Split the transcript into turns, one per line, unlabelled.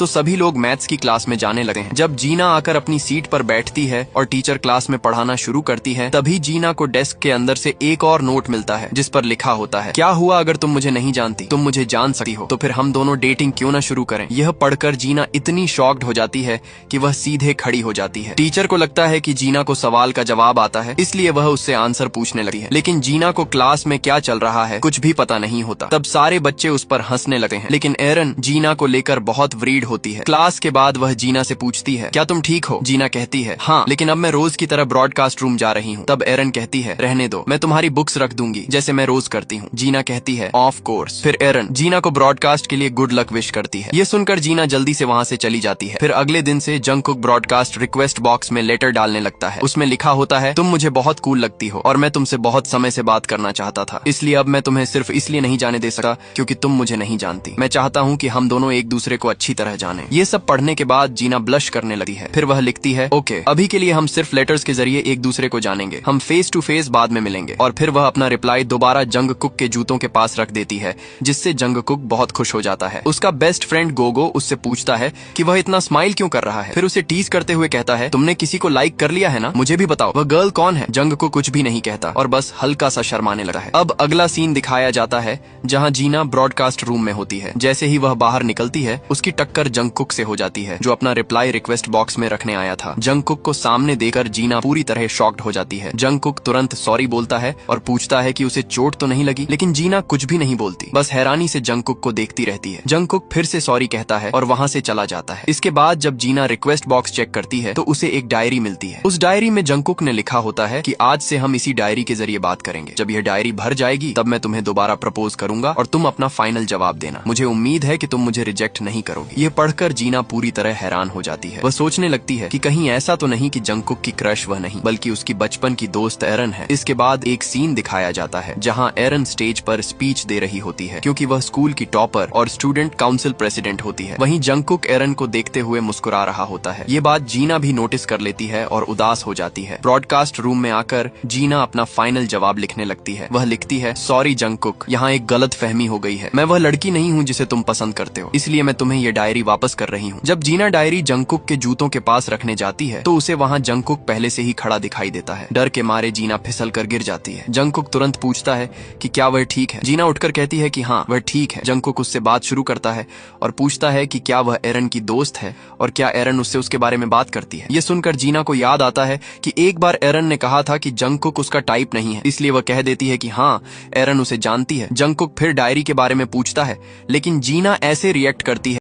तो सभी लोग मैथ्स की क्लास में जाने लगे हैं। जब जीना आकर अपनी सीट पर बैठती है और टीचर क्लास में पढ़ाना शुरू करती है, तभी जीना को डेस्क के अंदर से एक और नोट मिलता है जिस पर लिखा होता है, क्या हुआ अगर तुम मुझे नहीं जानती, तुम मुझे जान सकती हो तो फिर हम दोनों डेटिंग क्यों ना शुरू करें। यह पढ़कर जीना इतनी शॉक्ड हो जाती है कि वह सीधे खड़ी हो जाती है। टीचर को लगता है कि जीना को सवाल का जवाब आता है, इसलिए वह उससे आंसर पूछने लगी है, लेकिन जीना को क्लास में क्या चल रहा है कुछ भी पता नहीं होता। तब सारे बच्चे उस पर हंसने लगते हैं, लेकिन एरन जीना को लेकर बहुत वरीड होती है। क्लास के बाद वह जीना से पूछती है, क्या तुम ठीक हो। जीना कहती है, हाँ, लेकिन अब मैं रोज की तरह ब्रॉडकास्ट रूम जा रही हूँ। तब एरन कहती है, रहने दो, मैं तुम्हारी बुक्स रख दूंगी जैसे मैं रोज करती हूँ। जीना कहती है, ऑफ कोर्स। फिर एरन जीना को ब्रॉडकास्ट के लिए गुड लक विश करती है। ये सुनकर जीना जल्दी से वहाँ से चली जाती है। फिर अगले दिन से जंगकुक ब्रॉडकास्ट रिक्वेस्ट बॉक्स में लेटर डालने लगता है। उसमें लिखा होता है, तुम मुझे बहुत कूल लगती हो और मैं तुमसे बहुत समय से बात करना चाहता था, इसलिए अब मैं तुम्हें सिर्फ इसलिए नहीं जाने दे सकता क्योंकि तुम मुझे नहीं जानती। मैं चाहता हूँ कि हम दोनों एक दूसरे को अच्छी तरह जाने। ये सब पढ़ने के बाद जीना ब्लश करने लगी है। फिर वह लिखती है, ओके, अभी के लिए हम सिर्फ लेटर्स के जरिए एक दूसरे को जानेंगे, हम फेस टू फेस बाद में मिलेंगे। और फिर वह अपना रिप्लाई दोबारा जंगकुक के जूतों के पास रख देती है, जिससे जंगकुक बहुत खुश हो जाता है। उसका बेस्ट फ्रेंड गोगो उससे पूछता है कि वह इतना स्माइल क्यों कर रहा है। फिर उसे टीज करते हुए कहता है, तुमने किसी को लाइक कर लिया है ना, मुझे भी बताओ, वह गर्ल कौन है। जंगकुक कुछ भी नहीं कहता और बस हल्का सा शर्माने लगा है। अब अगला सीन दिखाया जाता है जहाँ जीना ब्रॉडकास्ट रूम में होती है। जैसे ही वह बाहर निकलती है, उसकी टक्कर जंगकुक से हो जाती है, जो अपना रिप्लाई रिक्वेस्ट बॉक्स में रखने आया था। जंगकुक को सामने देकर जीना पूरी तरह शॉक्ड हो जाती है। जंगकुक तुरंत सॉरी बोलता है और पूछता है कि उसे चोट तो नहीं लगी, लेकिन जीना कुछ भी नहीं बोलती, बस हैरानी से जंगकुक को देखती रहती है। जंगकुक फिर से सॉरी कहता है और वहाँ से चला जाता है। इसके बाद जब जीना रिक्वेस्ट बॉक्स चेक करती है तो उसे एक डायरी मिलती है। उस डायरी में जंगकुक ने लिखा होता है कि आज से हम इसी डायरी के जरिए बात करेंगे। जब यह डायरी भर जाएगी तब मैं तुम्हें दोबारा प्रपोज करूंगा और तुम अपना फाइनल जवाब देना। मुझे उम्मीद है कि तुम मुझे रिजेक्ट नहीं करोगे। ये पढ़कर जीना पूरी तरह हैरान हो जाती है। वह सोचने लगती है कि कहीं ऐसा तो नहीं कि जंगकुक की क्रश वह नहीं, बल्कि उसकी बचपन की दोस्त एरन है। इसके बाद एक सीन दिखाया जाता है जहाँ एरन स्टेज पर स्पीच दे रही होती है, क्योंकि वह स्कूल की टॉपर और स्टूडेंट काउंसिल प्रेसिडेंट होती है। वहीं जंगकुक एरन को देखते हुए मुस्कुरा रहा होता है। ये बात जीना भी नोटिस कर लेती है और उदास हो जाती है। ब्रॉडकास्ट रूम में आकर जीना अपना फाइनल जवाब लिखने लगती है। वह लिखती है, सॉरी जंगकुक, यहाँ एक गलत फहमी हो गई है। मैं वह लड़की नहीं हूँ जिसे तुम पसंद करते हो, इसलिए मैं तुम्हें ये डायरी वापस कर रही हूँ। जब जीना डायरी जंगकुक के जूतों के पास रखने जाती है तो उसे वहाँ जंगकुक पहले से ही खड़ा दिखाई देता है। डर के मारे जीना फिसल कर गिर जाती है। जंगकुक तुरंत पूछता है कि क्या वह ठीक है। जीना उठकर कहती है कि हाँ, वह ठीक है। जंगकुक उससे बात शुरू करता है और पूछता है कि क्या वह एरन की दोस्त है और क्या एरन उससे उसके बारे में बात करती है। ये सुनकर जीना को याद आता है कि एक बार एरन ने कहा था कि जंगकुक उसका टाइप नहीं है, इसलिए वह कह देती है कि हाँ, एरन उसे जानती है। जंगकुक फिर डायरी के बारे में पूछता है, लेकिन जीना ऐसे रिएक्ट करती है